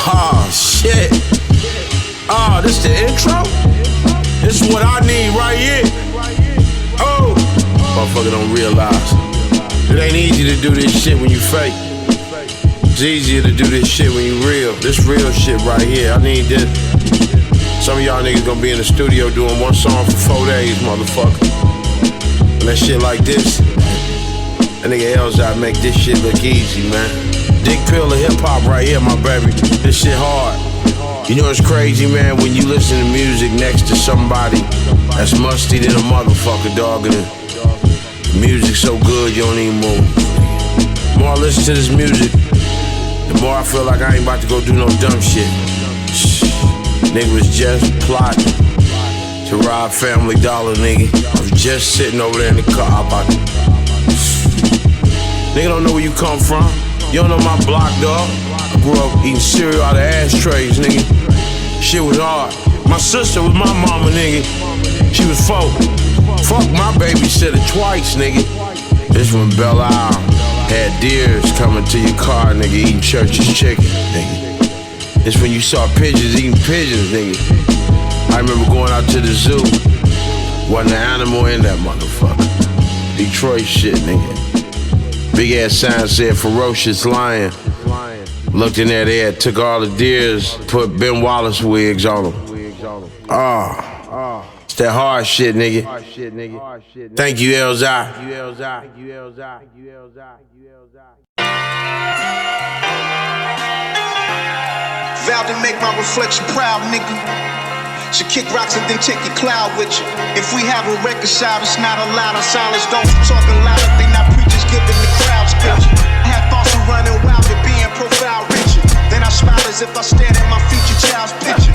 Oh, shit. Oh, this the intro? This is what I need right here. Oh, motherfucker don't realize. It ain't easy to do this shit when you fake. It's easier to do this shit when you real. This real shit right here, I need this. Some of y'all niggas gonna be in the studio doing one song for 4 days, motherfucker. And that shit like this, that nigga Elzhi make this shit look easy, man. Dick pill of hip-hop right here, my baby. This shit hard. You know it's crazy, man, when you listen to music next to somebody that's musty than a motherfucker, dog, and the music's so good you don't even move. The more I listen to this music, the more I feel like I ain't about to go do no dumb shit. Nigga was just plotting to rob Family Dollar, nigga. I was just sitting over there in the car about to... Nigga don't know where you come from. You don't know my block, dog. I grew up eating cereal out of ashtrays, nigga. Shit was hard. My sister was my mama, nigga. She was folk. Fuck my babysitter twice, nigga. This when Blaire had deers coming to your car, nigga, eating Church's chicken, nigga. This when you saw pigeons eating pigeons, nigga. I remember going out to the zoo. Wasn't an animal in that motherfucker. Detroit shit, nigga. Big ass sign said ferocious lion. Looked in there, they had took all the deers, put Ben Wallace wigs on them. It's that hard shit, nigga. Thank you, Elzhi. Vowed to make my reflection proud, nigga. Should kick rocks and then take your cloud with you. If we have a record shop, it's not allowed. Our silence don't talk louder. They not preachers giving the crowds picture. I had thoughts of running wild and being profile richer. Then I smiled as if I stared at my future child's picture.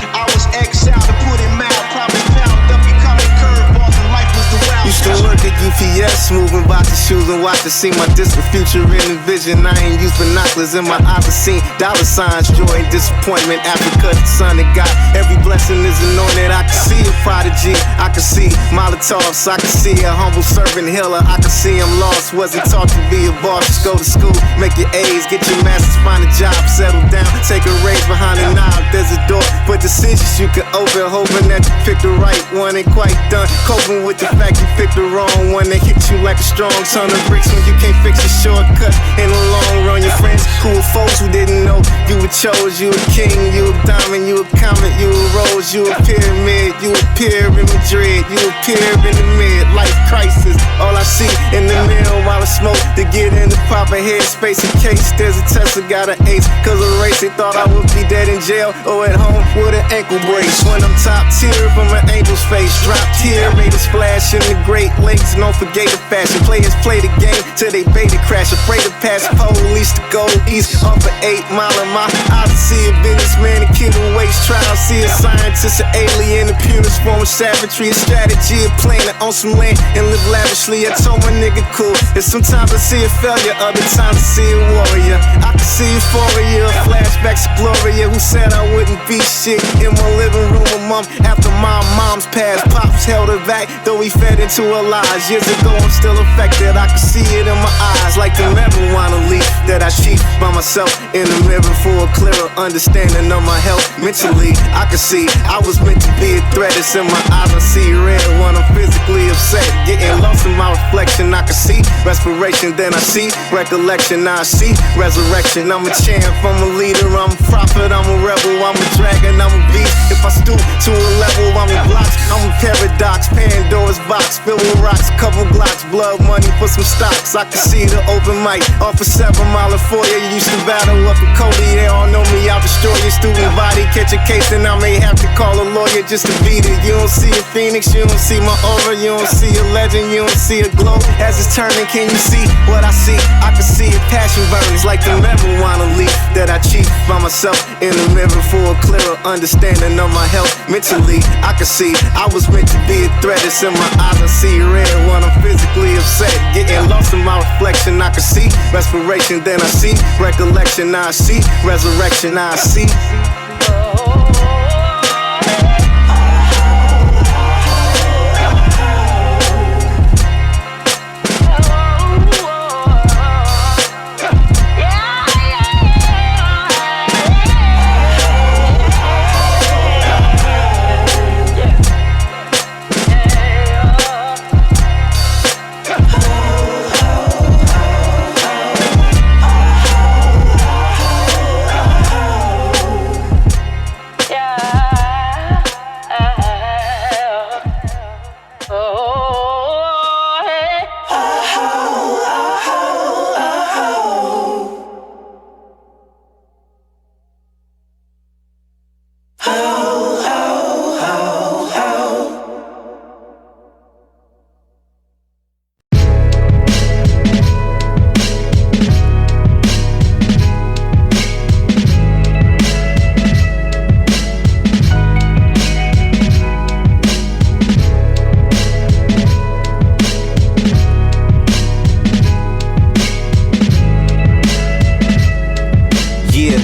I was exiled to put it mild, probably found up becoming curveballs and life was the wild. Used to work at UPS, moving boxes, shoes and watch to see my distant future in the vision. I ain't used binoculars in my eyes to see dollar signs, joy and disappointment. After cut the sun that got every blessing is anointed. I can see a prodigy, I can see Molotovs, I can see a humble servant healer. I can see I'm lost, wasn't taught to be a boss. Just go to school, make your A's, get your masters, find a job, settle down, take a raise behind the knob. There's a door, but decisions you can open, hoping that you pick the right one. Ain't quite done coping with the fact you picked the wrong one. That hits you like a strong ton of bricks when you can't fix a shortcut. In the long run, your friends who were folks who didn't know you were chose. You a king, you a diamond, you a comet, you a rose, you a pyramid, you appear in Madrid, you appear in the mid-life crisis. All I see in the mirror while I smoke to get in the proper headspace in case there's a test. I got an ace, cause a race they thought I would be dead in jail or at home with an ankle brace. When I'm top tier from an angel's face, drop tier, made a splash in the Great Lakes. And don't forget the fashion. Players play the game till they beta crash. Afraid to pass police to go east off an 8 mile in my eyes. I see a businessman, a kid who waits trials. See a scientist, an alien, a purest form of savagery. A strategy of playing to own some land and live lavishly. I told my nigga cool. And sometimes I see a failure, other times I see a warrior. I can see euphoria, flashbacks of Gloria, who said I wouldn't be shit in my living room a month after my mom's passed. Pops held her back, though he fed into her lies. Years ago, I'm still affected. I can see it in my eyes, like the marijuana leaf that I cheat by myself in the mirror for a clearer understanding of my health. Mentally, I can see I was meant to be a threat. It's in my eyes. I see red when I'm physically upset. Getting lost in my reflection. I can see respiration, then I see recollection. Now I see resurrection. I'm a champ, I'm a leader, I'm a prophet, I'm a rebel, I'm a dragon, I'm a beast. If I stoop to a level, I'm a block, I'm a paradox. Pandora's box filled with rocks, couple blocks, blood money for some stocks. I can see the open mic off a 7 mile and 4. Yeah, you used to battle up in Cody. They all know me. I'll destroy your student body. Catch a case and I may have to call a lawyer just to beat it. You don't see a phoenix, you don't see my aura, you don't see a legend, you don't see a glow as it's turning. Can you see what I see? I can see a passion burns like the marijuana leaf that I cheat by myself in the mirror for a clearer understanding of my health. Mentally, I can see I was meant to be a threat. It's in my eyes. I see red when I'm physically upset. Getting lost in my reflection. I can see respiration, then I see recollection. Now I see resurrection. Now I see. Yeah.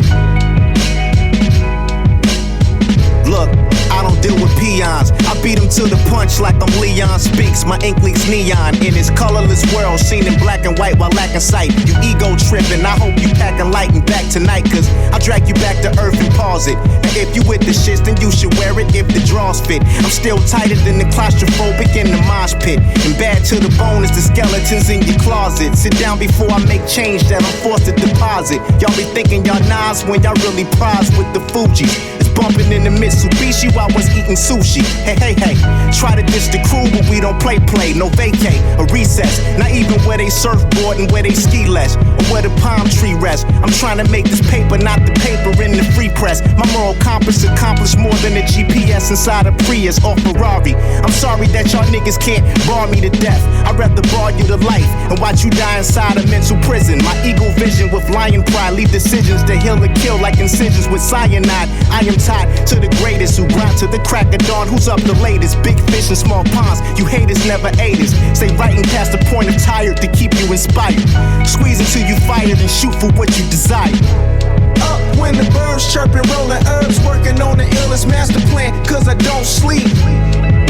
Look, I don't deal with peons. I beat them to the punch like I'm Leon Speaks. My ink leaks neon in this colorless world, seen in black and white while lacking sight. You ego tripping, I hope you packing light and back tonight, cause I'll drag you back to earth and pause it. And if you with the shits, then you should wear it if the drawers fit. I'm still tighter than the claustrophobic in the mosh pit. And bad to the bone is the skeletons in your closet. Sit down before I make change that I'm forced to deposit. Y'all be thinking y'all Nas when y'all really prize with the Fugees. Bumping in the Mitsubishi while I was eating sushi. Hey, hey, hey, try to diss the crew, but we don't play, no vacay, a recess. Not even where they surfboard and where they ski less, or where the palm tree rests. I'm trying to make this paper, not the paper in the free press. My moral compass accomplished more than a GPS inside a Prius or Ferrari. I'm sorry that y'all niggas can't bar me to death. I'd rather bar you to life and watch you die inside a mental prison. My eagle vision with lion pride leave decisions to heal or kill like incisions with cyanide. I am tied to the greatest who grind to the crack of dawn. Who's up the latest? Big fish in small ponds. You haters never ate us. Stay writing past the point of tired to keep you inspired. Squeeze until you fired and shoot for what you desire. Up when the birds chirping, rolling herbs, working on the illest master plan, cause I don't sleep.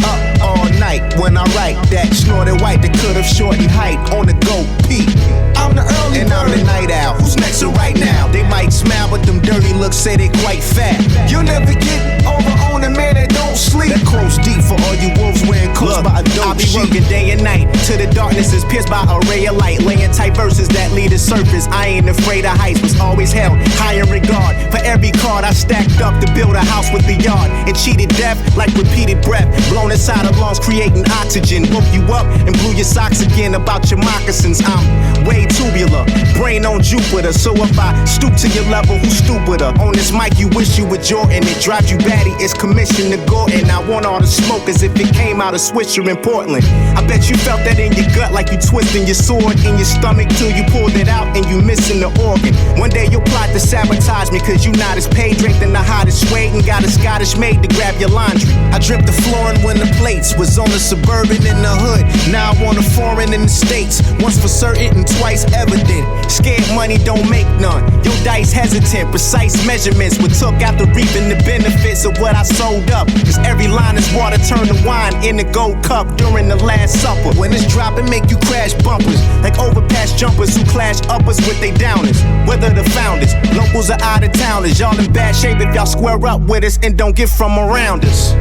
Up all night when I write that snorted white that could've shortened height on the go peak. I'm the early and bird. I'm the night owl. Who's next to right now? They might smile, but them dirty looks say they quite fat. You'll never get over on a man that don't sleep. That crow's deep for all you wolves wearing coats by a dope sheet. I be working day and night till the darkness is pierced by a ray of light. Laying tight verses that lead to surface. I ain't afraid of heights, was always held high in regard. For every card I stacked up to build a house with the yard. And cheated death like repeated breath. Blown inside of lungs, creating oxygen. Woke you up and blew your socks again about your moccasins. I'm way tubular, brain on Jupiter. So if I stoop to your level, who's stupider? On this mic you wish you were Jordan. It drives you batty, it's commission to Gordon. I want all the smoke as if it came out of Swisher in Portland. I bet you felt that in your gut like you twisting your sword in your stomach till you pulled it out and you missing the organ. One day you'll plot to sabotage me cause you not as paid draped than the hottest suede and got a Scottish maid to grab your laundry. I dripped the flooring when the plates was on the Suburban in the hood. Now I want a foreign in the States. Once for certain and twice evident. Scared money don't make none. Your dice hesitant, precise measurements were took after reaping the benefits of what I sold up. Cause every line is water turned to wine in the gold cup during the Last Supper. When it's dropping, make you crash bumpers like overpass jumpers who clash uppers with they downers. Whether the founders, locals or out of towners, y'all in bad shape if y'all square up with us and don't get from around us.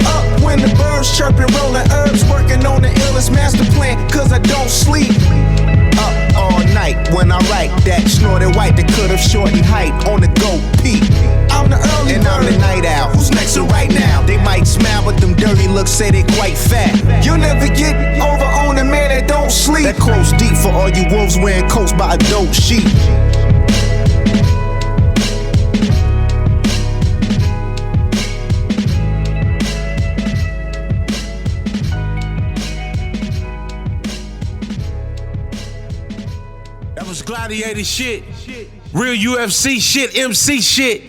Up when the birds chirping, rolling herbs, working on the illest master plan, cause I don't sleep. Up all night when I write that snorted white that could've shortened height on the go peak. I'm the early and bird. I'm the night owl. Who's next to right now? They might smile, but them dirty looks say they quite fat. You'll never get over on a man that don't sleep. That crow's deep for all you wolves wearing coats by a dope sheep. Gladiator shit, real UFC shit, MC shit.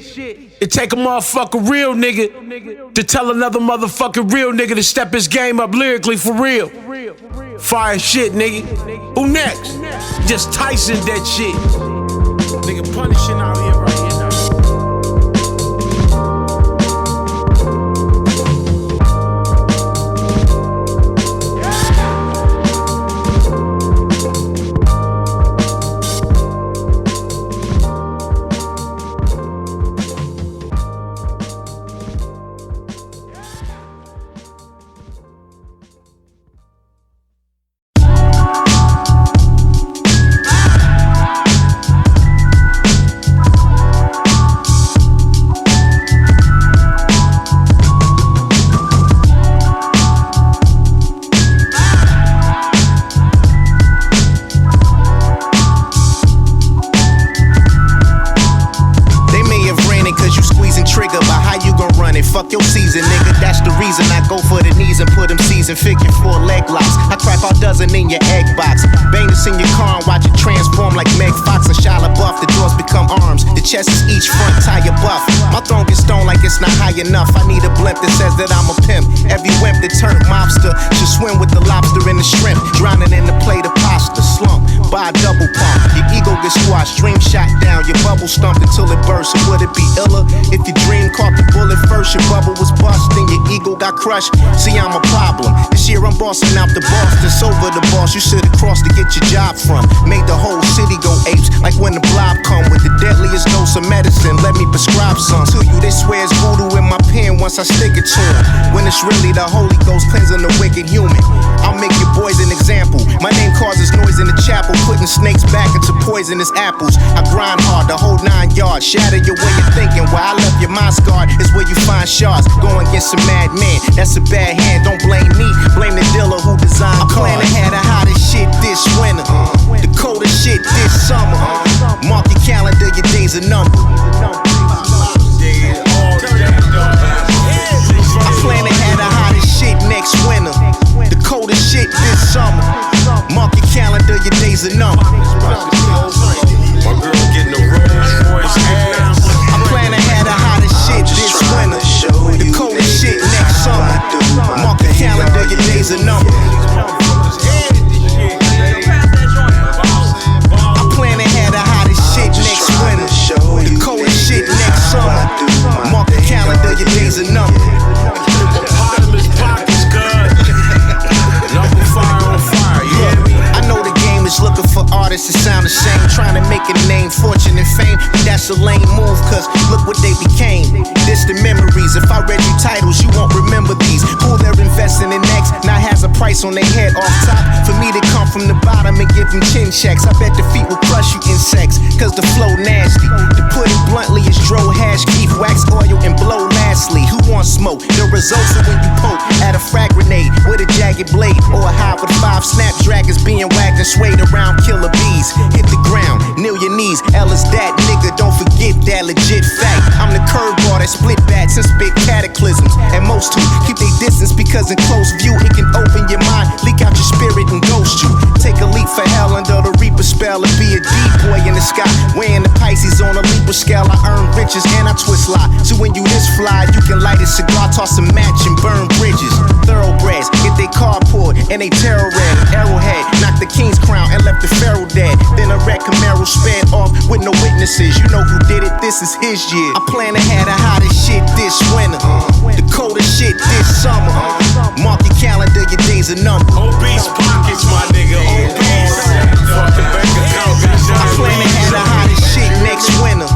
It take a motherfucker real nigga to tell another motherfucking real nigga to step his game up lyrically for real. Fire shit, nigga. Who next? Just Tyson that shit. Nigga punishing out here right here now. Fuck your season, nigga, that's the reason I go for the knees and put them C's in figure 4 leg locks. I crack all dozen in your egg box. Bang this in your car and watch it transform like Meg Fox and Shia LaBeouf. The doors become arms, the chest is each front tire buff. My throne gets stoned like it's not high enough. I need a blimp that says that I'm a pimp. Every wimp that turned mobster should swim with the lobster and the shrimp, drowning in the plate of pasta. Slump, buy a double pump. Your ego gets squashed, dream shot down, your bubble stumped until it bursts. And would it be iller if your dream caught the bullet first? Your bubble was bust, then your ego got crushed. See, I'm a problem. This year I'm bossing out the Boston. Sober the boss, you should've crossed to get your job from. Made the whole city go apes, like when the blob come with the deadliest dose of medicine. Let me prescribe some to you. They swear it's voodoo in my pen once I stick it to them. When it's really the Holy Ghost cleansing the wicked human. I'll make your boys an example. My name causes noise in the chapel, putting snakes back into poisonous apples. I grind hard the whole 9 yards, shatter your way of thinking. Where I left your mind scarred is where you find shards. Going against a madman, that's a bad hand. Don't blame me, blame the dealer who designed I plan to have the hottest shit this winter, the coldest shit this summer. Mark your calendar, your days are numbered. I plan to have the hottest shit next winter, the coldest shit this summer. Mark your calendar, your days are numbered. My girl getting a Rolls Royce ass. I plan to have the hottest shit this winter, the coldest shit next summer. Mark your calendar, your days are numbered. I plan to have the hottest shit next winter, the coldest shit next summer. Mark your calendar, your days are numbered. Hippopotamus pockets, good. Number fire on fire, you hear me? I know the game is looking for artists that sound the same, trying to make a name, fortune, and fame. But that's a lame move, cause look what they became. Distant memories. If I read you titles, you won't remember these. Who they're investing in next now has a price on their head off top. For me to come from the bottom and give them chin checks, I bet defeat will crush you insects, cause the flow nasty. To put it bluntly, it's dro, hash, keef, wax oil, and blow lastly. Who wants smoke? The results are when you poke at a frag grenade with a jagged blade, or a hive with 5 snapdragons being wagged and swayed around killer bees. Hit the ground, kneel your knees. L is that nigga, don't forget that legit fact. I'm the curveball that split bats and spit cataclysms. And most who keep their distance because in close view it can open your mind, leak out your spirit and ghost you. Take a leap for hell under the reaper spell and be a decoy in the sky. Weighing the Pisces on a Libra scale, I earn riches and I twist lie. So when you this fly, you can light a cigar, toss a match and burn bridges. Thoroughbreds get their car pulled and they terror red. Arrowhead knocked the king's crown and left the pharaoh dead. Then a red Camaro sped off with no witnesses. You know who did it, this is his year. I plan to have the hottest shit this winter, the coldest shit this summer. Mark your calendar, your days are numbered. Obese pockets, my nigga, obese. Fuck the bank account, goddamn. I plan to have the hottest shit next winter,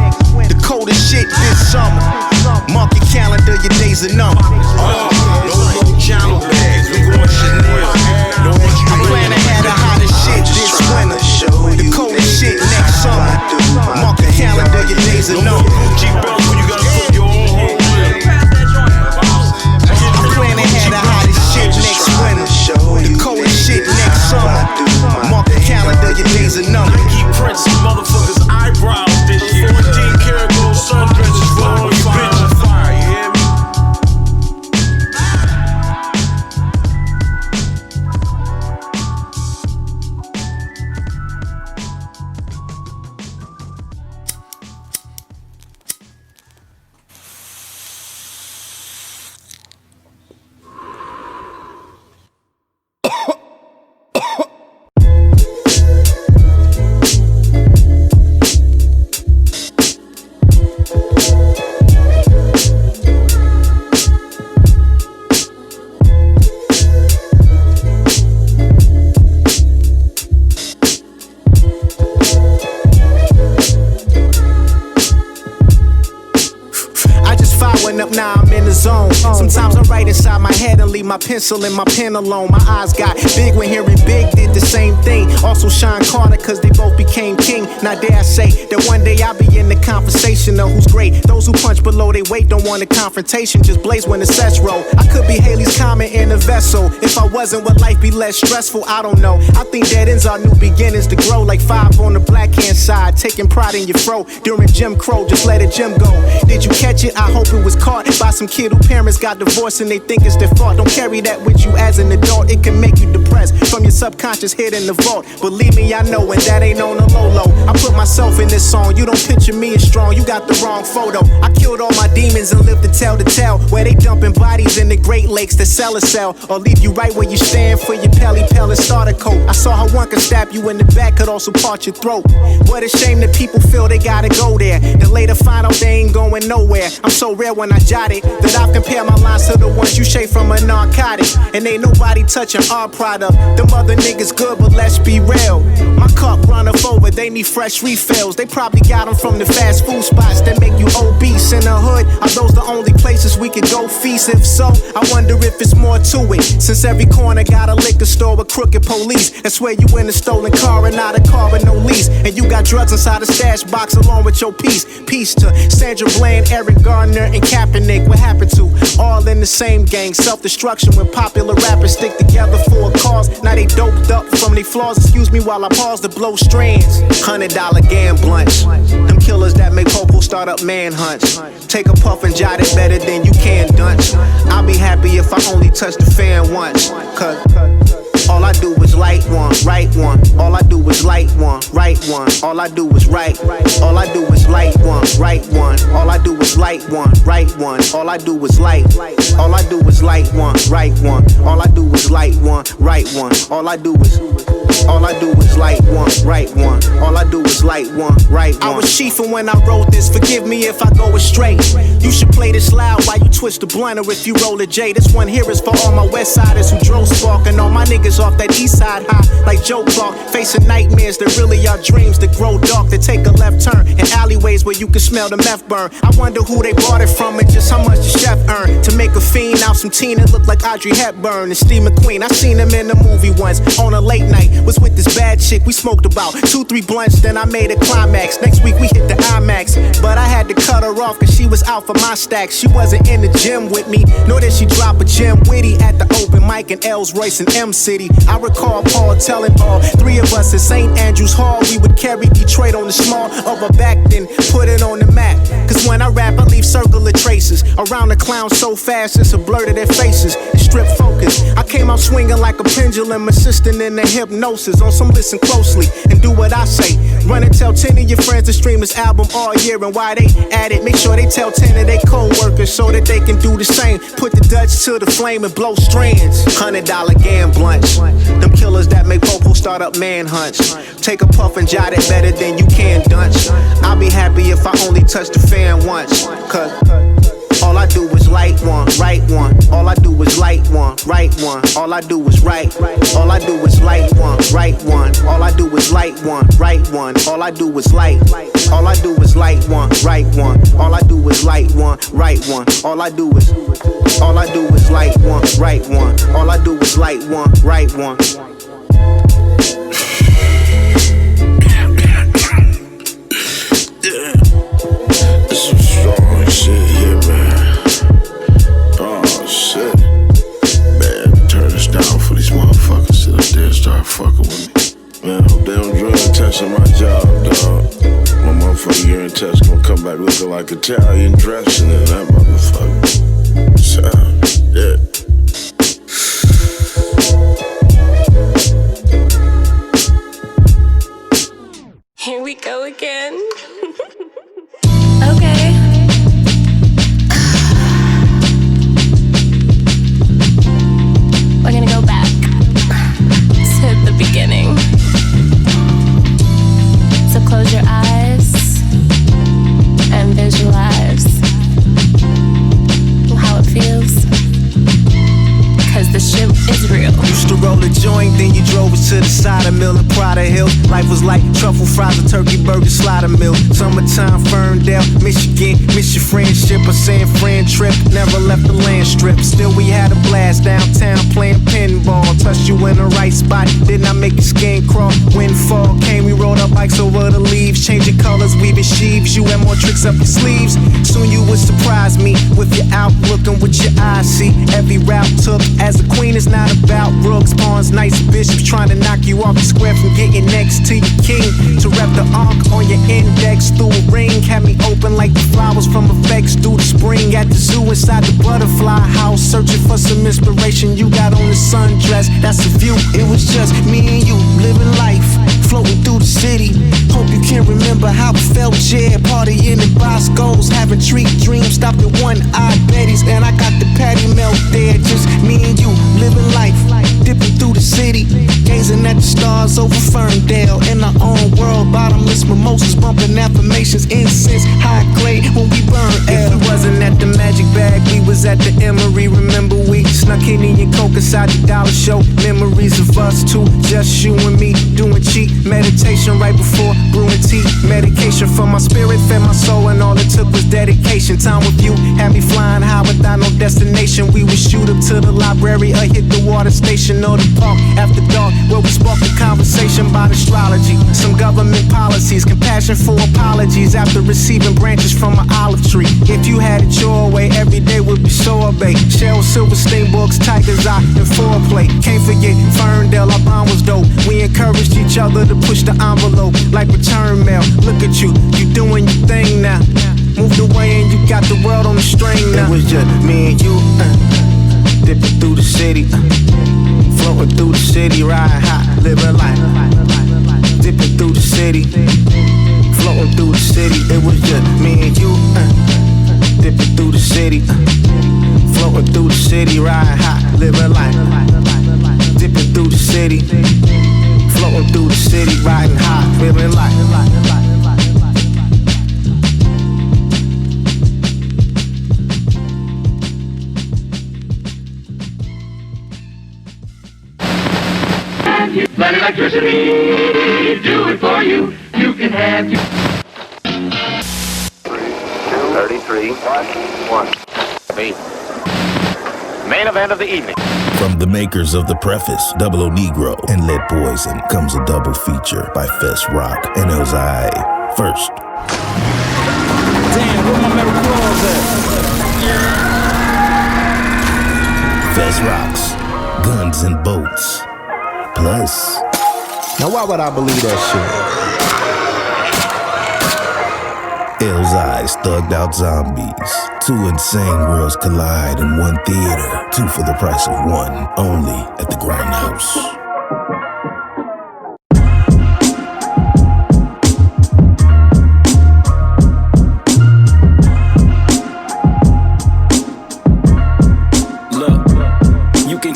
the coldest shit this summer. Mark your calendar, your days are numbered. No more channel bags, we going Chanel. No more I plan to have the hottest shit this winter, the coldest shit next summer. Mark your calendar, your days are numbered. Gucci belt when you gotta put your own home in. I plan to have the hottest shit next winter, the coldest shit next summer. Mark your calendar, your days are numbered. Keep printing motherfuckers' eyebrows this year. 14 karat gold sundresses flowing with bitch on fire, you hear me? Up now, I'm in the zone. Sometimes I write inside my head and leave my pencil and my pen alone. My eyes got big when hearing Big did the same thing. Also Sean Carter, cause they both became king. Now dare I say that one day I'll be in the conversation of who's great. Those who punch below their weight don't want a confrontation, just blaze when the sets roll. I could be Haley's Comet in a vessel. If I wasn't, would life be less stressful? I don't know. I think dead ends are new beginnings to grow. Like 5 on the black hand side, taking pride in your fro. During Jim Crow, just let a gym go. Did you catch it? I hope it was was caught by some kid who parents got divorced and they think it's their fault. Don't carry that with you as an adult, it can make you depressed from your subconscious hid in the vault. Believe me, I know, and that ain't on the low. I put myself in this song, you don't picture me as strong, you got the wrong photo. I killed all my demons and lived to tell the tale, where they dumping bodies in the Great Lakes to sell a cell, or leave you right where you stand for your pelly and starter coat. I saw how one could stab you in the back, could also part your throat. What a shame that people feel they gotta go there, then later find out they ain't going nowhere. I'm so rare when I jot it, that I've compared my lines to the ones you shake from a narcotic. And ain't nobody touching our product. Them other niggas good, but let's be real. My cup run up over, they need fresh refills. They probably got them from the fast food spots that make you obese. In the hood, are those the only places we could go feast? If so, I wonder if it's more to it, since every corner got a liquor store with crooked police. That's where you in a stolen car and not a car with no lease, and you got drugs inside a stash box along with your piece. Peace to Sandra Bland, Eric Garner, and Kaepernick. What happened to all in the same gang? Self-destruction when popular rappers stick together for a cause. Now they doped up from their flaws. Excuse me while I pause to blow strands. $100 gam blunts, them killers that make popo start up manhunts. Take a puff and jot it better than you can dunce. I'll be happy if I only touch the fan once, cause all I do is light one, right one. All I do is light one, right one. All I do is right. All I do is light one, right one. All I do is light one, right one. All I do is light. All I do is light one, right one. All I do is light one, right one. All I do is light one, right one. All I do is light one, right one. I was chiefing when I wrote this, forgive me if I go astray. You should play this loud while you twist the blunt, or if you roll a J. This one here is for all my west siders who drove spark, and all my niggas off that east side high like Joe Clark, facing nightmares that really are dreams that grow dark, that take a left turn in alleyways where you can smell the meth burn. I wonder who they bought it from and just how much the chef earned to make a fiend out some teen that look like Audrey Hepburn and Steve McQueen. I seen him in the movie once on a late night, was with this bad chick. We smoked about 2-3 blunts, then I made a climax. Next week we hit the IMAX, but I had to cut her off cause she was out for my stacks. She wasn't in the gym with me, nor did she drop a gem witty at the open mic in Elzhi and M City. I recall Paul telling all 3 of us at St. Andrews Hall we would carry Detroit on the small of our back, then put it on the map. Cause when I rap I leave circular traces around the clowns so fast it's a blur to their faces and strip focus. I came out swinging like a pendulum, assisting in the hypnosis on some listen closely and do what I say. Run and tell 10 of your friends to stream this album all year, and why they at it, make sure they tell 10 of their co-workers so that they can do the same. Put the Dutch to the flame and blow strands. $100 gam blunts, them killers that make popo start up manhunts. Take a puff and jot it better than you can dunce. I'll be happy if I only touch the fan once, cause all I do is light one, right one. All I do is light one, right one. All I do is right. All I do is light one, right one. All I do is light one, right one. All I do is light. All I do is light one, right one. All I do is light one, right one. All I do is light one, right one. All I do is light one, right one. This some strong shit here, man. Oh shit. Man, turn this down for these motherfuckers. Sit up there and start fucking with me. Man, hope they don't drug test on my job, dog. My motherfucking urine test gonna come back looking like Italian dressing in that motherfucker. So, yeah. Here we go again. Okay. We're gonna go back to the beginning. So close your eyes and visualize how it feels. Cause the shit is real. Used to roll a joint, then you drove us to the cider mill in Prada Hill. Life was like truffle fries and turkey burger slider mill. Summertime, Ferndale, Michigan. Miss your friendship, a San Fran trip. Never left the land strip. Still we had a blast downtown playing pinball. Touched you in the right spot, did not make your skin crawl. Windfall came, we rode our bikes over the leaves. Changing colors, weaving sheaves. You had more tricks up your sleeves. Soon you would surprise me with your outlook and with your eyes see. Every route took as a queen is not about rooks, pawns, night nice bishops trying to knock you off the square from getting next to your king. To rep the arc on your index through a ring. Had me open like the flowers from effects through the spring. At the zoo inside the butterfly house, searching for some inspiration. You got on the sundress, that's the view. It was just me and you living life, floating through the city. Hope you can remember how it felt, yeah. Partying in Bosco's, having treat dreams. Stopped at one-eyed Betty's, and I got the patty melt there. Just me and you living life, dipping through the city, gazing at the stars over Ferndale. In our own world, bottomless mimosas, bumping affirmations, incense, high grade when we burn L. If we wasn't at the Magic Bag, we was at the Emery. Remember we snuck Henny and Coke inside the dollar show. Memories of us two, just you and me, doing cheap meditation right before brewing tea. Medication for my spirit, fed my soul, and all it took was dedication. Time with you had me flying high without no destination. We would shoot up to the library or hit the water station or the park after dark, where we sparked a conversation about astrology, some government policies, compassion for apologies after receiving branches from an olive tree. If you had it your way, every day would be sorbet. Shell, silver, stain books, tiger's eye, and foreplay. Can't forget Ferndale, our bond was dope. We encouraged each other to push the envelope like return mail. Look at you, you doing your thing now. Moved away and you got the world on the string now. It was just me and you, dipping through the city, floating through the city, ride high, living life. Dipping through the city, floating through the city. It was just me and you, dipping through the city, floating through the city, ride high, living life. Dipping through the city, floating through the city, riding high, living life. Let electricity do it for you. You can have you. 33, 1. Main event of the evening. From the makers of the preface, Double O Negro and Lead Poison, comes a double feature by Fess Rock and Elzhi. First. Damn, where my metal claws at? Fess Rocks, Guns and Boats. Plus. Now why would I believe that shit? Elzhi's thugged out zombies. Two insane worlds collide in one theater. Two for the price of one, only at the Grindhouse.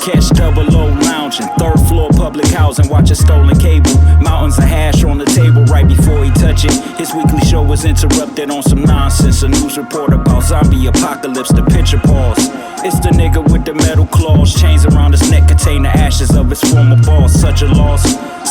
Catch Double O lounging, third floor public housing, watching stolen cable. Mountains of hash on the table right before he touch it. His weekly show was interrupted on some nonsense. A news report about zombie apocalypse, the picture pause. It's the nigga with the metal claws, chains around his neck contain the ashes of his former boss. Such a loss,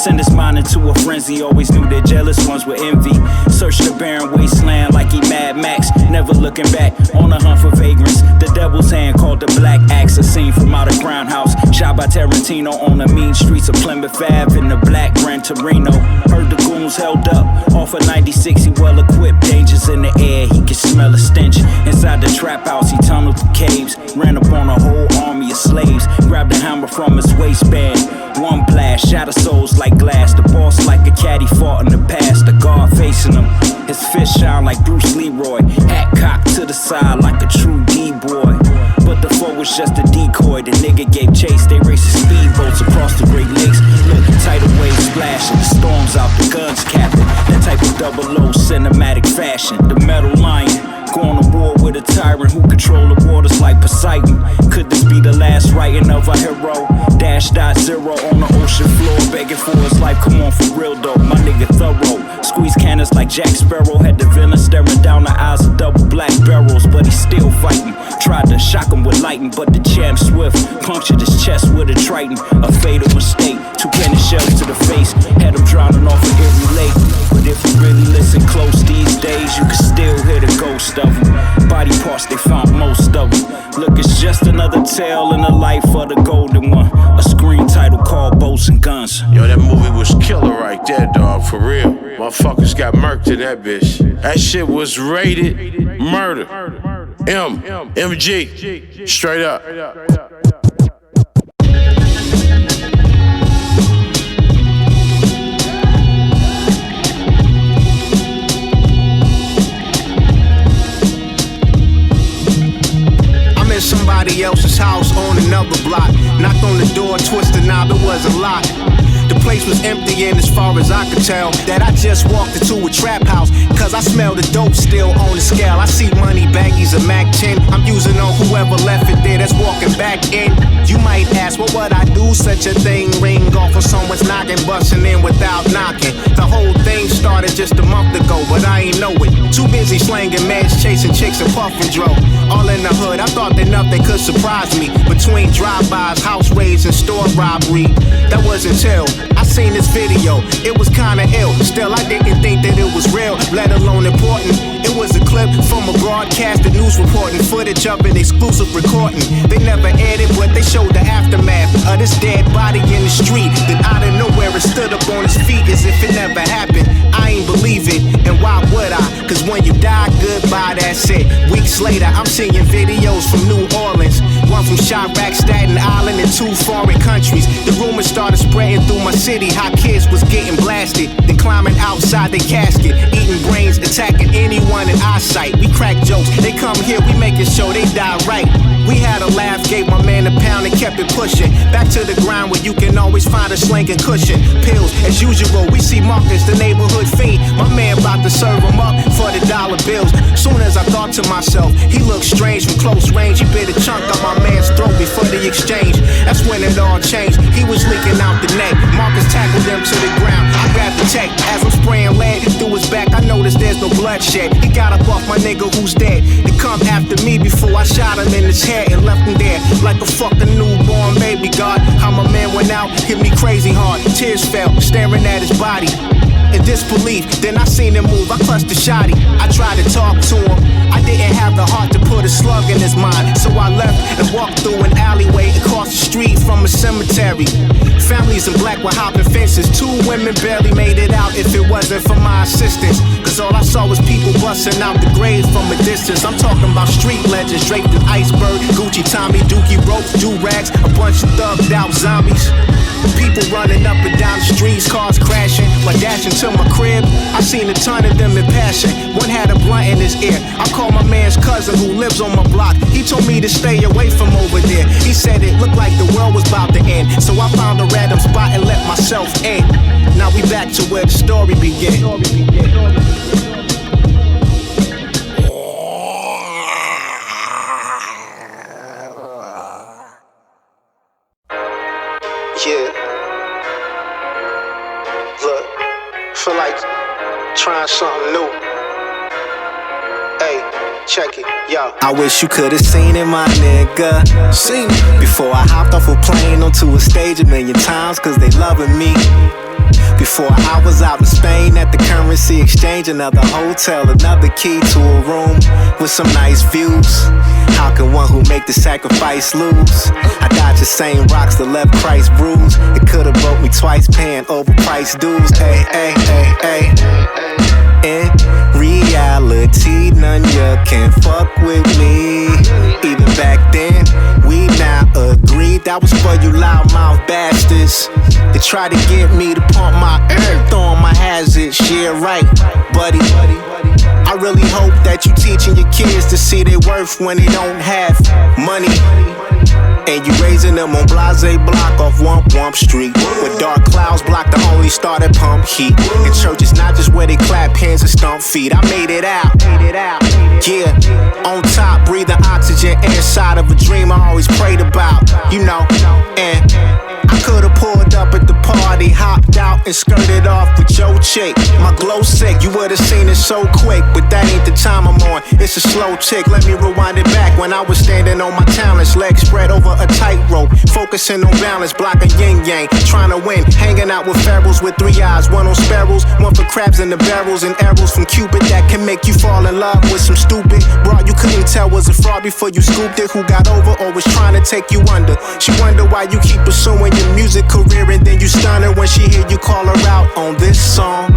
send his mind into a frenzy. Always knew that jealous ones were envy. Search the barren wasteland like he Mad Max, never looking back, on a hunt for vagrants. The devil's hand called the Black Axe, a scene from out of Grindhouse. Shot by Tarantino on the mean streets of Plymouth Ave in the black Gran Torino. Heard the goons held up off of 96, he well equipped. Dangers in the air, he could smell a stench. Inside the trap house, he tunneled the caves. Ran up on a whole army of slaves. Grabbed a hammer from his waistband. One blast, shatter souls like glass. The boss like a cat he fought in the past. The guard facing him, his fist shine like Bruce Leroy. Hat cocked to the side like a true D-boy. But the foe was just a decoy. The nigga gave chase, they racing speedboats across the Great Lakes. Look, tidal waves splashing, the storms out, the guns capping. That type of Double O cinematic fashion. The metal lion, going to war with a tyrant who control the waters like Poseidon. Could this be the last writing of a hero? Dash.0 on the ocean floor, begging for his life. Come on, for real though, my nigga thorough. Squeeze cannons like Jack Sparrow. Had the villain staring down the eyes of double black barrels, but he's still fighting. Tried to shock him with lightning, but the champ swift punctured his chest with a trident. A fatal mistake, 2 cannon shells to the face. Had him drowning off of every lake. But if you really listen close these days, you can still hear the ghost of them. Body parts, they found most of them. Look, it's just another tale in the life of the golden one. A screen title called Boats and Guns. Yo, that movie was killer right there, dog, for real. Motherfuckers got murked in that bitch. That shit was rated murder. MG, straight up. somebody else's house on another block. Knocked on the door, twist the knob, it wasn't locked. The place was empty, and as far as I could tell, that I just walked into a trap house. Cause I smell the dope still on the scale. I see money baggies, a Mac 10. I'm using on whoever left it there that's walking back in. You might ask, what would I do? Such a thing ring off of someone's knocking, busting in without knocking. The whole thing started just a month ago, but I ain't know it. Too busy slanging meds, chasing chicks and puffing dro. All in the hood, I thought that nothing could surprise me. Between drive-bys, house raids, and store robbery. That wasn't till I seen this video. It was kinda ill. Still, I didn't think that it was real, let alone important. It was a clip from a broadcast, the news reporting, footage of an exclusive recording. They never aired it, but they showed the aftermath of this dead body in the street. Then out of nowhere, it stood up on its feet as if it never happened. I ain't believe it, and why would I? Cause when you die, goodbye, that's it. Weeks later, I'm seeing videos from New Orleans, one from Chirac, Staten Island, and 2 foreign countries. The rumors started spreading through my city, how kids was getting blasted, then climbing outside the casket, eating brains, attacking anyone in eyesight. We crack jokes, they come here, we making sure they die right. We had a laugh, gave my man a pound and kept it pushing. Back to the grind where you can always find a slinking cushion. Pills, as usual, we see Marcus, the neighborhood fiend. My man about to serve him up for the dollar bills. Soon as I thought to myself, he looked strange from close range. He bit a chunk of my man's throat before the exchange. That's when it all changed. He was leaking out the neck. Marcus tackled him to the ground. I grabbed the tech as I'm spraying lead through his back. I noticed there's no bloodshed. He got up off my nigga who's dead to come after me before I shot him in his head and left him there like a fucking newborn baby. God, how my man went out, hit me crazy hard. Tears fell, staring at his body in disbelief. Then I seen him move, I clutched the shotty. I tried to talk to him, I didn't have the heart to put a slug in his mind. So I left and walked through an alleyway across the street from a cemetery. Families in black were hopping fences. 2 women barely made it out if it wasn't for my assistance. Cause all I saw was people busting out the grave from a distance. I'm talking about street legends draped in iceberg, Gucci, Tommy, Dookie, ropes, do-rags, a bunch of thugged out zombies. People running up and down the streets, cars crashing, while dashing to my crib. I seen a ton of them in passion. One had a blunt in his ear. I called my man's cousin who lives on my block. He told me to stay away from over there. He said it looked like the world was about to end. So I found a random spot and let myself in. Now we back to where the story began. Yeah. Look, feel like trying something new. Hey, check it, yo. I wish you could've seen it, my nigga. Seen it. Before I hopped off a plane onto a stage a million times, cause they loving me. Before I was out in Spain at the currency exchange, another hotel, another key to a room with some nice views. How can one who make the sacrifice lose? I dodged the same rocks that left Christ bruised. It could've broke me twice, paying overpriced dues. Ay, ay, ay, ay. In reality, none ya can fuck with me. Even back then, we now agreed that was for you loudmouth bastards. They try to get me to pump my earth, throwing my hazards. Yeah, right, buddy. I really hope that you teaching your kids to see their worth when they don't have money. And you raising them on Blase Block off Wump Street, where dark clouds block the only star that pump heat. And church is not just where they clap hands and stomp feet. I made it out. Yeah, on top, breathing oxygen inside of a dream I always prayed about. You know, and I could've pulled up at the party, hopped out and skirted off with your chick. My glow sick, you would've seen it so quick, but that ain't the time I'm on. It's a slow tick. Let me rewind it back when I was standing on my talents, legs spread over a tightrope, focusing on balance, blocking yin yang, trying to win, hanging out with pharaohs with 3 eyes, one on sparrows, one for crabs in the barrels, and arrows from Cupid that can make you fall in love with some stupid broad you couldn't tell was a fraud before you scooped it, who got over or was trying to take you under. She wonder why you keep pursuing your music career, and then you stun her when she hear you call her out on this song.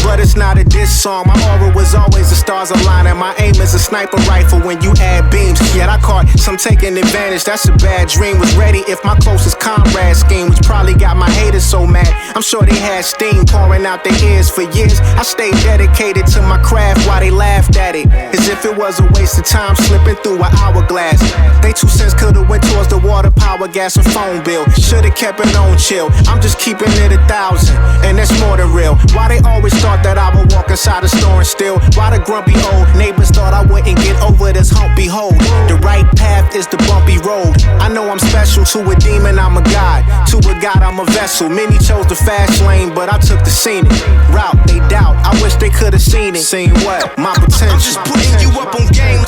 But it's not a diss song. My aura was always the stars aligning. My aim is a sniper rifle when you add beams. Yet I caught some taking advantage. That's a bad dream. Was ready if my closest comrade scheme, which probably got my haters so mad. I'm sure they had steam pouring out their ears for years. I stayed dedicated to my craft while they laughed at it, as if life, it was a waste of time slipping through an hourglass. They 2 cents could've went towards the water, power, gas, and phone bill. Should've kept it on chill. I'm just keeping it 1,000, and that's more than real. Why they always thought that I would walk inside a store and steal? Why the grumpy old neighbors thought I wouldn't get over this hump? Behold, the right path is the bumpy road. I know I'm special. To a demon, I'm a god. To a god, I'm a vessel. Many chose the fast lane, but I took the scenic route. They doubt. I wish they could've seen it. Seen what? My potential. I'm just putting you up on game.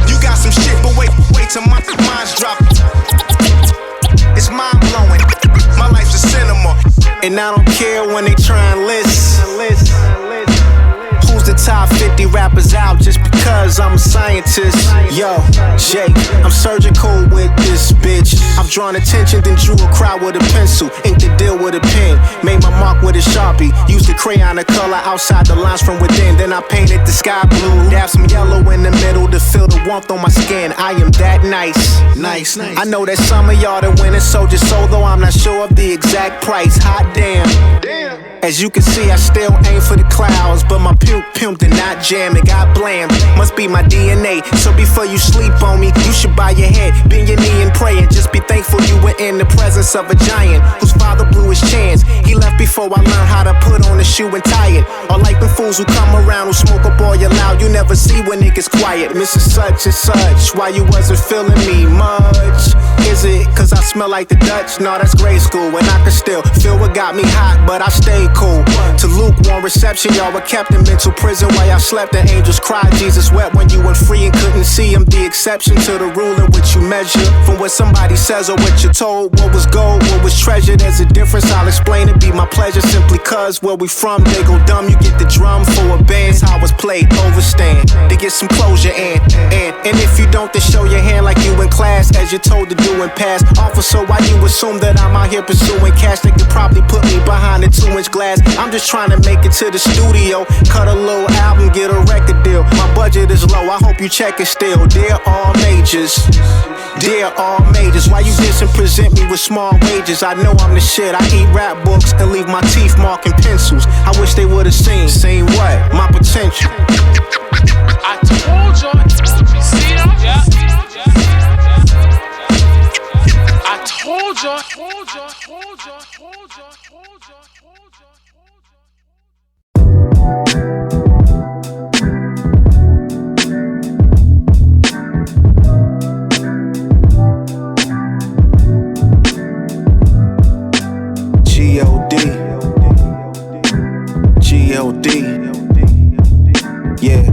You got some shit, but wait till my mind's drop. It's mind blowing. My life's a cinema, and I don't care when they try and list. Who's the top 50 rappers out just because I'm a scientist? Yo, Jake, I'm surgical with this bitch. I've drawn attention, then drew a crowd with a pencil. Inked the deal with a pen, made my mark with a Sharpie. Used the crayon to color outside the lines from within. Then I painted the sky blue. Dabbed some yellow in the middle to feel the warmth on my skin. I am that nice. I know that some of y'all that winning soldier sold, though I'm not sure of the exact price. Hot damn. As you can see, I still aim for the clouds, but my pimp did not jam, it got blammed. Must be my DNA, so before you sleep on me, you should bow your head, bend your knee and pray, and just be thankful you were in the presence of a giant whose father blew his chance. He left before I learned how to put on a shoe and tie it. Or like the fools who come around who smoke up all your loud, you never see when it gets quiet. Mrs. Such and Such, why you wasn't feeling me much? Is it cause I smell like the Dutch? No, that's grade school, and I can still feel what got me hot, but I stayed cool. To lukewarm reception, y'all were kept in mental prison while y'all slept and angels cried. Jesus wept when you went free and couldn't see him. The exception to the rule in which you measure from what somebody says or what you're told. What was gold, what was treasure, there's a difference. I'll explain it, be my pleasure. Simply cause where we from, they go dumb. You get the drum for a band's how it's played. Overstand to get some closure and if you don't, then show your hand like you in class as you're told to do in past. Officer, why you assume that I'm out here pursuing cash? They could probably put me behind a 2-inch glass. I'm just trying to make it to the studio, cut a little album, get a record deal. My budget is low, I hope you check it still. Dear all majors, why you diss and present me with small wages? I know I'm the shit, I eat rap books and leave my teeth marking pencils. I wish they would've seen what? My potential. I told you, see them? Yeah. I told you. G.O.D. Yeah.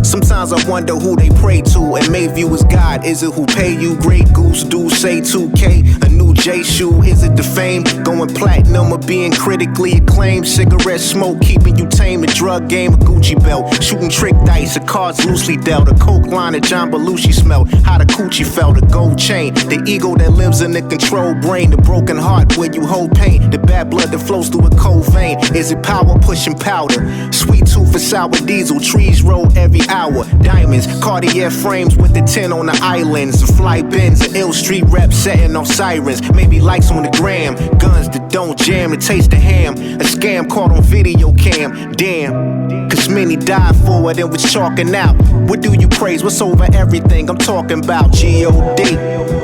Sometimes I wonder who they pray to and may view as God. Is it who pay you? Great Goose do say 2K. A new J shoe, is it the fame? Going platinum or being critically acclaimed? Cigarette smoke keeping you tame. A drug game, a Gucci belt. Shooting trick dice, a cards loosely dealt. A coke line, a John Belushi smell. How the coochie felt, a gold chain. The ego that lives in the controlled brain. The broken heart where you hold pain. The bad blood that flows through a cold vein. Is it power pushing powder? Sweet tooth for sour diesel. Trees roll every hour. Diamonds, Cartier frames with the 10 on the islands. And fly bins, an ill street rep setting off sirens. Maybe lights on the gram. Guns that don't jam to taste the ham. A scam caught on video cam. Damn. Cause many died for it and was chalking out. What do you praise? What's over everything I'm talking about? G.O.D.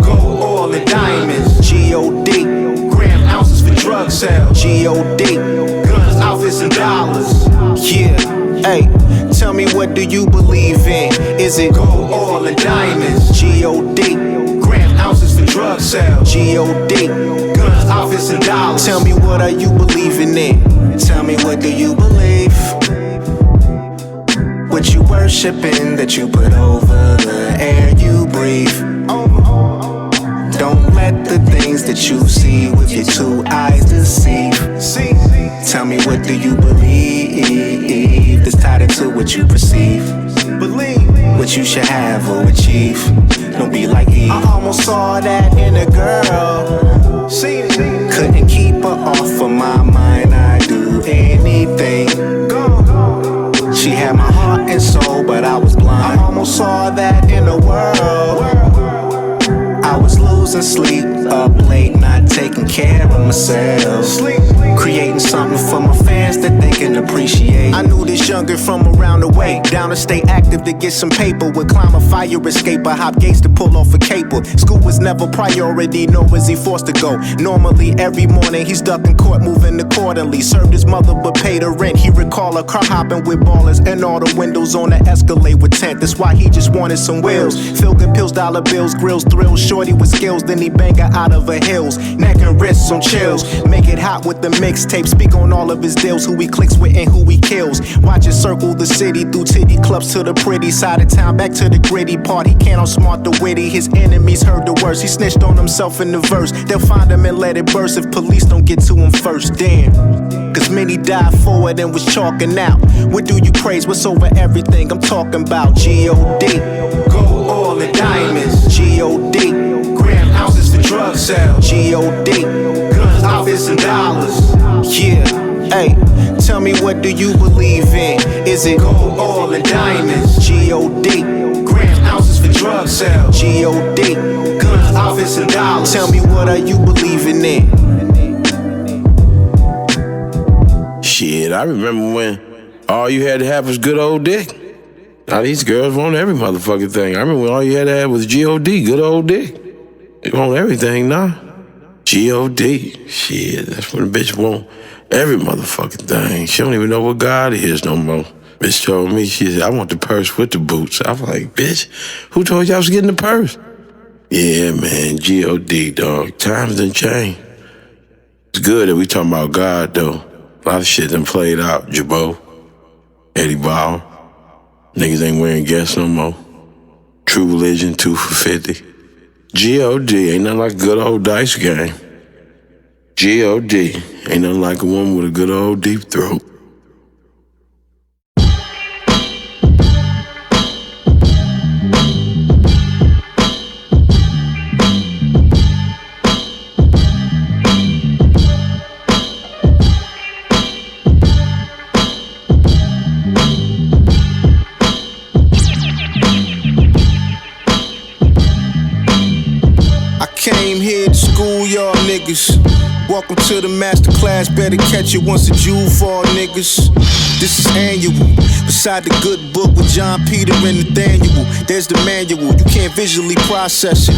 Gold, oil, and diamonds. G.O.D. Gram ounces for drug sales. G.O.D. Guns, outfits, and dollars. Yeah. Hey, tell me, what do you believe in? Is it gold, oil, and diamonds? G.O.D. Gram ounces for drug sales. G.O.D. Guns, outfits, and dollars. Tell me, what are you believing in? Tell me, what do you believe? What you worshiping that you put over the air you breathe? Don't let the things that you see with your 2 eyes deceive. Tell me, what do you believe that's tied into what you perceive? Believe what you should have or achieve. Don't be like Eve. I almost saw that in a girl. Couldn't keep her off of my mind. I'd do anything. She had my heart and soul, but I was blind. I almost saw that in the world. I was losing sleep up late, not taking care of myself. Creating something for my family. chance that they can appreciate. I knew this youngin' from around the way, down to stay active to get some paper. Would climb a fire escape or hop gates to pull off a caper. School was never priority, nor was he forced to go. Normally every morning he's stuck in court, moving accordingly. Served his mother but paid her rent. He recall a car hopping with ballers and all the windows on the Escalade with tent. That's why he just wanted some wheels. Feel good pills, dollar bills, grills, thrills. Shorty with skills, then he bang her out of her hills. Neck and wrists on chills. Make it hot with the mixtape. Speak on all of his deals, who he clicks with and who he kills. Watch it circle the city through titty clubs to the pretty side of town, back to the gritty part. He can't outsmart the witty. His enemies heard the worst. He snitched on himself in the verse. They'll find him and let it burst if police don't get to him first. Damn. Cause many died for it and was chalking out. What do you praise? What's over everything? I'm talking about G.O.D. Gold, oil, and diamonds. G.O.D. Gram ounces for drug sales. G.O.D. Guns, outfits, and dollars. Yeah, hey, tell me what do you believe in? Is it gold, oil, and diamonds? G.O.D. Gram ounces for drug sales. G.O.D. Guns, outfits, and dollars. Tell me what are you believing in? Shit, I remember when all you had to have was good old dick. Now these girls want every motherfucking thing. I remember when all you had to have was G.O.D, good old dick. They want everything now. G.O.D, shit, that's when a bitch want every motherfucking thing. She don't even know what God is no more. Bitch told me, she said, I want the purse with the boots. I was like, bitch, who told you I was getting the purse? Yeah, man, G.O.D, dog. Times done changed. It's good that we talking about God, though. A lot of shit done played out. Jabot, Eddie Bauer. Niggas ain't wearing guests no more. True Religion, 2 for 50. G.O.D. ain't nothing like a good old dice game. G.O.D. ain't nothing like a woman with a good old deep throat. Came here to school y'all niggas. Welcome to the master class, better catch it once a Jew for all niggas. This is annual. Beside the good book with John Peter and Nathaniel, there's the manual. You can't visually process it.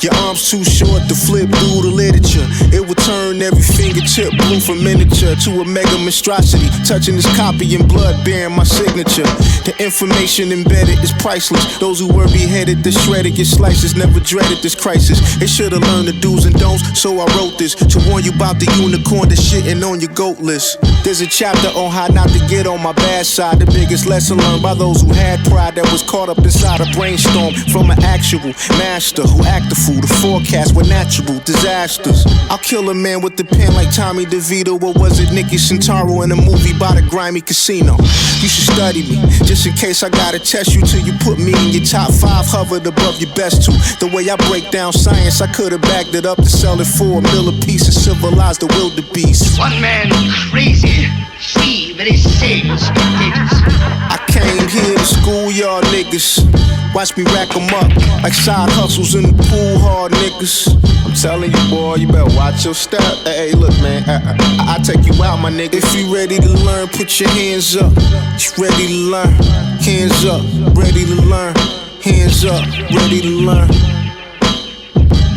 Your arm's too short to flip through the literature. It will turn every fingertip blue from miniature to a mega monstrosity. Touching this copy in blood, bearing my signature. The information embedded is priceless. Those who were beheaded, the shredded, get slices, never dreaded this crisis. They should have learned the do's and don'ts, so I wrote this to warn you about the unicorn that's shitting on your goat list. There's a chapter on how not to get on my bad side. The biggest lesson learned by those who had pride that was caught up inside a brainstorm from an actual master who acted fool. The forecast were natural disasters. I'll kill a man with the pen like Tommy DeVito, or was it Nicky Santaro in a movie by the grimy casino? You should study me, just in case I gotta test you till you put me in your top 5, hovered above your best 2. The way I break down science, I could've backed it up to sell it for $1 million a piece and civilize the wildebeest. One man crazy, 3 very sane spectators. I came here to school y'all niggas. Watch me rack 'em up like side hustles in the pool hard niggas. I'm telling you, boy, you better watch your step. Hey, look, man, I take you out, my nigga. If you ready to learn, put your hands up. You ready to learn? Hands up, ready to learn. Hands up, ready to learn.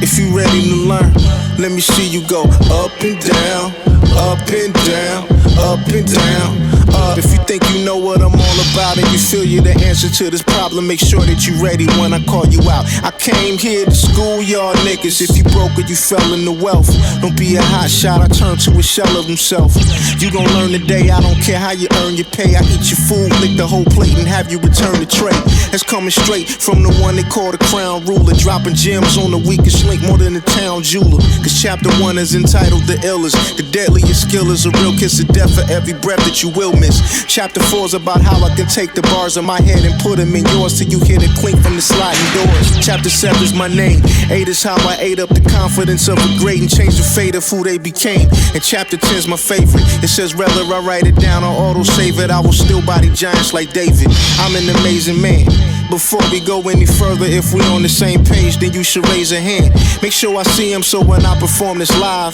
If you ready to learn, let me see you go up and down, up and down, up and down. If you think you know what I'm all about and you feel you're the answer to this problem, make sure that you ready when I call you out. I came here to school y'all niggas. If you broke or you fell into wealth, don't be a hot shot, I turn to a shell of himself. You gon' learn today, I don't care how you earn your pay. I eat your food, lick the whole plate and have you return the tray. That's coming straight from the one they call the crown ruler, dropping gems on the weakest link more than the town jeweler. Cause chapter 1 is entitled The Illest. The deadliest skill is a real kiss of death for every breath that you will miss. Chapter 4 is about how I can take the bars in my head and put them in yours till you hear the clink from the sliding doors. Chapter 7 is my name. 8 is how I ate up the confidence of a great and changed the fate of who they became. And chapter 10 is my favorite. It says whether I write it down or auto save it, I will still body giants like David. I'm an amazing man. Before we go any further, if we on the same page, then you should raise a hand. Make sure I see him so when I perform this live,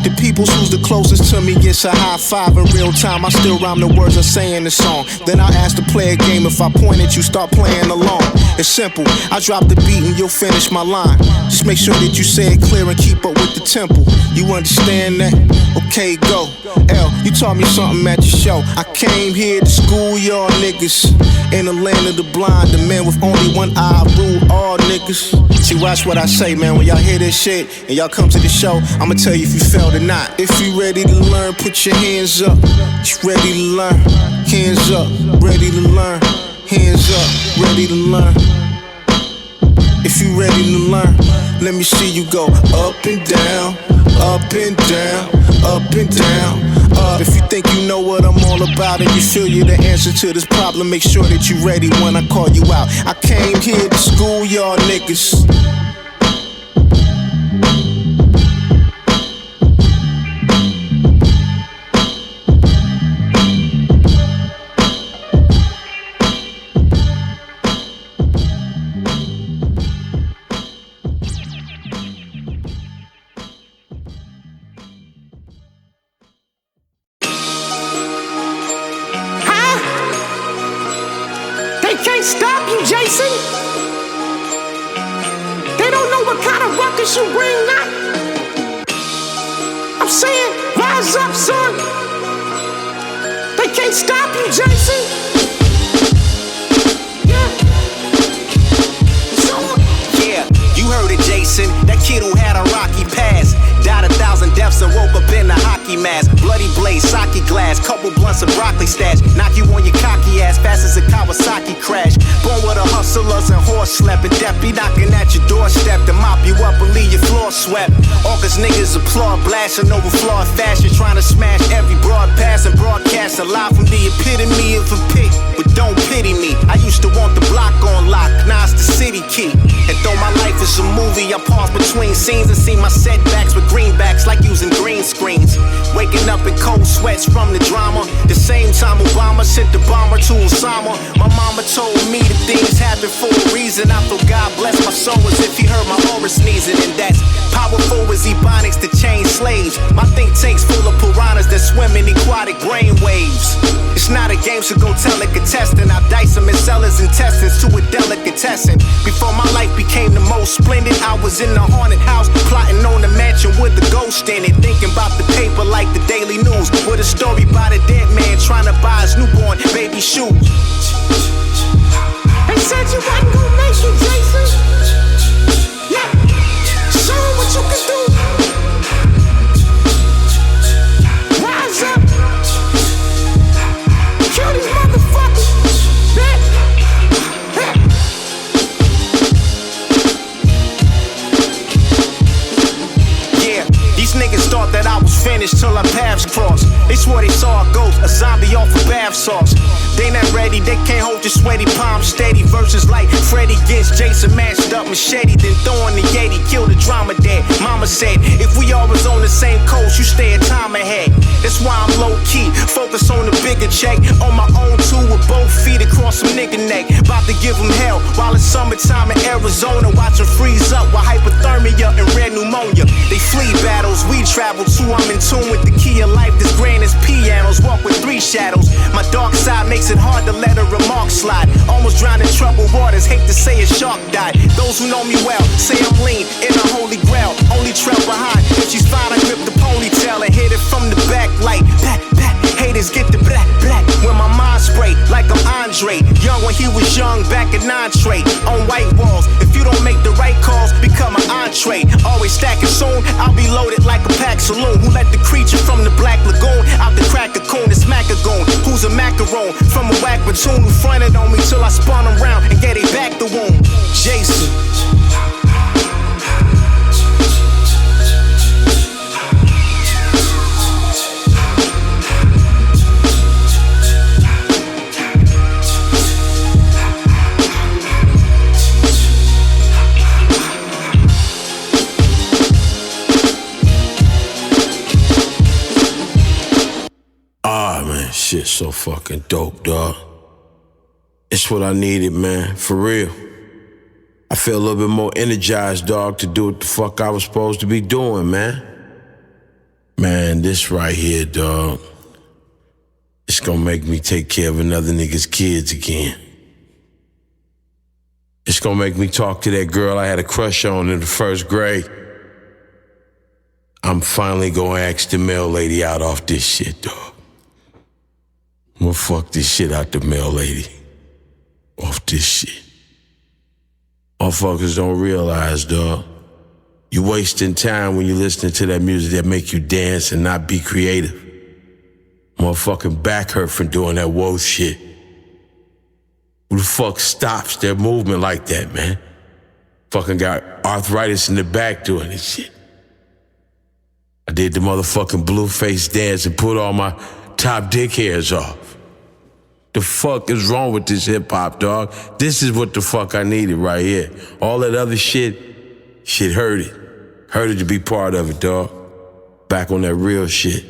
the peoples who's the closest to me gets a high five in real time. I still rhyme the words I say in the song. Then I ask to play a game. If I point at you, start playing along. It's simple. I drop the beat and you'll finish my line. Just make sure that you say it clear and keep up with the tempo. You understand that? Okay, go. L, you taught me something at your show. I came here to school y'all niggas. In the land of the blind, the man with only one eye rule all niggas. See, watch what I say, man. When y'all hear this shit and y'all come to the show, I'ma tell you if you failed or not. If you ready to learn, put your hands up. You ready to learn? Hands up. Ready to learn? Hands up. Ready to learn? If you ready to learn, let me see you go up and down, up and down, up and down, up. If you think you know what I'm all about and you feel you're the answer to this problem, make sure that you ready when I call you out. I came here to school y'all niggas. Can't stop you, Jason. They don't know what kind of ruckus you bring now. I'm saying, rise up, son. They can't stop you, Jason. Yeah, you heard it, Jason. That kid who had a rocky past. Died 1,000 deaths and woke up in a hockey mask. Bloody blade, sake glass, couple blunts of broccoli stash. Knock you on your cocky ass fast as a Kawasaki crash. Born with a hustlers and horse slapping. Death be knocking at your doorstep to mop you up and leave your floor swept. All cause niggas applaud, blasting over flawed fashion. Trying to smash every broad pass and broadcast alive from the epitome of a pit. But don't pity me, I used to want the block on lock. Now it's the city key. And though my life is a movie, I pause between scenes and see my setbacks with greenbacks like using green screens. Waking up in cold sweats from the drama. The same time Obama sent the bomber to Osama. My mama told me that things happen for a reason. I thought God bless my soul as if he heard my aura sneezing. And that's powerful as ebonics to chain slaves. My think tank's full of piranhas that swim in aquatic brain waves. It's not a game, so go tell a contestant. I dice them and sell his intestines to a delicatessen. Before my life became the most splendid, I was in the haunted house, plotting on the mansion with the ghost in it. Thinking about the paper like the Daily News, with a story about a dead man trying to buy his newborn baby shoes. They said you wasn't gonna make it, Jason. Yeah, show them what you can do. Rise up. Kill these motherfuckers. Yeah, these niggas thought that I was finished till our paths crossed. They swore they saw a ghost, a zombie off of bath sauce. They not ready, they can't hold your sweaty palms steady. Verses like Freddy against Jason, mashed up machete, then throwing the Yeti, kill the drama dead. Mama said, if we all was on the same coast, you stay a time ahead. That's why I'm low key, focus on the bigger check. On my own too, with both feet across some nigga neck. About to give them hell while it's summertime in Arizona. Watch them freeze up with hypothermia and rare pneumonia. They flee battles, we travel too. I'm in tune with the key of life, this grand as pianos. Walk with 3 shadows. My dark side makes it hard to let a remark slide. Almost drowned in troubled waters, hate to say a shark died. Those who know me well say I'm lean in a holy grail. Only trail behind, if she's fine I grip the ponytail and hit it from the back like back. Haters get the black when my mind spray like I'm Andre. Young when he was young, back in entree on white walls. If you don't make the right calls, become an entree. Always stacking soon, I'll be loaded like a pack saloon. Who let the creature from the black lagoon out the crack a coon? It's macagoon, who's a macaron from a whack platoon who fronted on me till I spun him round and get it back the wound. Jason. Ah, man, shit's so fucking dope, dog. It's what I needed, man, for real. I feel a little bit more energized, dog, to do what the fuck I was supposed to be doing, man. Man, this right here, dog, it's gonna make me take care of another nigga's kids again. It's gonna make me talk to that girl I had a crush on in the first grade. I'm finally gonna ask the mail lady out off this shit, dog. I'm gonna fuck this shit out the mail lady. Off this shit. Motherfuckers don't realize, dog. You wasting time when you listening to that music that make you dance and not be creative. Motherfucking back hurt from doing that woe shit. Who the fuck stops their movement like that, man? Fucking got arthritis in the back doing this shit. I did the motherfucking blue face dance and put all my top dick hairs off. The fuck is wrong with this hip hop, dog? This is what the fuck I needed right here. All that other shit hurt it. Hurt it to be part of it, dog. Back on that real shit.